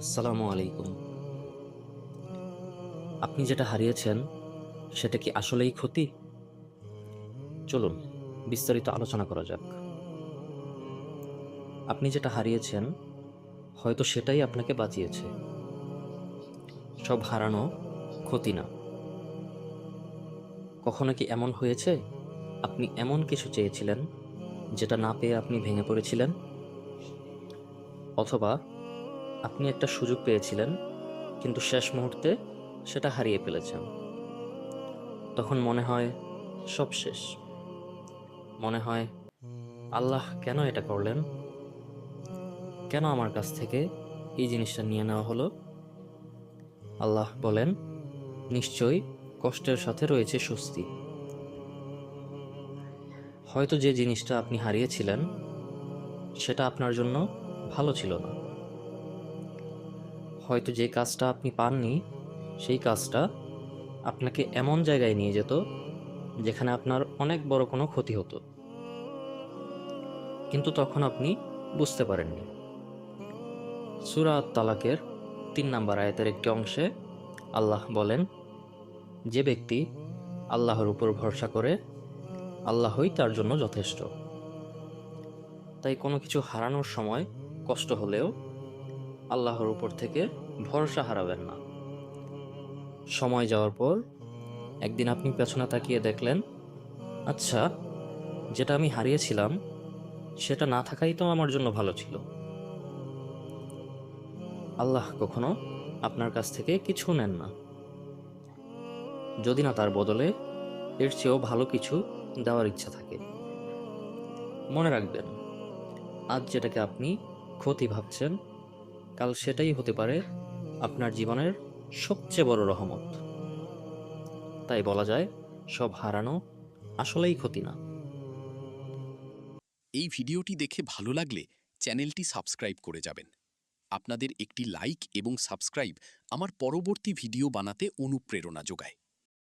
আসসালামু আলাইকুম। আপনি যেটা হারিয়েছেন সেটা কি আসলেই ক্ষতি? চলুন বিস্তারিত আলোচনা করা যাক। আপনি যেটা হারিয়েছেন হয়তো সেটাই আপনাকে বাঁচিয়েছে। সব হারানো ক্ষতি না। কখনো কি এমন হয়েছে আপনি এমন কিছু চেয়েছিলেন যেটা না পেয়ে আপনি ভেঙে পড়েছিলেন? অথবা আপনি একটা সুযোগ পেয়েছিলেন কিন্তু শেষ মুহূর্তে সেটা হারিয়ে ফেলেছেন। তখন মনে হয় সব শেষ। মনে হয় আল্লাহ কেন এটা করলেন? কেন আমার কাছ থেকে এই জিনিসটা নিয়ে নেওয়া হলো? আল্লাহ বলেন, নিশ্চয়ই কষ্টের সাথে রয়েছে স্বস্তি। হয়তো যে জিনিসটা আপনি হারিয়েছিলেন সেটা আপনার জন্য ভালো ছিল না। হয়তো যে কাজটা আপনি পাননি সেই কাজটা আপনাকে এমন জায়গায় নিয়ে যেত যেখানে আপনার অনেক বড় কোনো ক্ষতি হতো, কিন্তু তখন আপনি বুঝতে পারেননি। সূরা আত-তালাকের ৩ নম্বর আয়াতের একটি অংশে আল্লাহ বলেন, যে ব্যক্তি আল্লাহর উপর ভরসা করে আল্লাহই তার জন্য যথেষ্ট। তাই কোনো কিছু হারানোর সময় কষ্ট হলেও আল্লাহর উপর থেকে ভরসা হারাবেন না। সময় যাওয়ার পর একদিন আপনি পেছনে তাকিয়ে দেখলেন, আচ্ছা, যেটা আমি হারিয়েছিলাম সেটা না থাকাই তো আমার জন্য ভালো ছিল। আল্লাহ কখনো আপনার কাছ থেকে কিছু নেন না, যদি না তার বদলে এর চেয়েও ভালো কিছু দেওয়ার ইচ্ছা থাকে। মনে রাখবেন, আজ যেটাকে আপনি ক্ষতি ভাবছেন কাল সেটাই হতে পারে আপনার জীবনের সবচেয়ে বড় রহমত। তাই বলা যায়, সব হারানো আসলেই ক্ষতি না। এই ভিডিওটি দেখে ভালো লাগলে চ্যানেলটি সাবস্ক্রাইব করে যাবেন। আপনাদের একটি লাইক এবং সাবস্ক্রাইব আমার পরবর্তী ভিডিও বানাতে অনুপ্রেরণা যোগায়।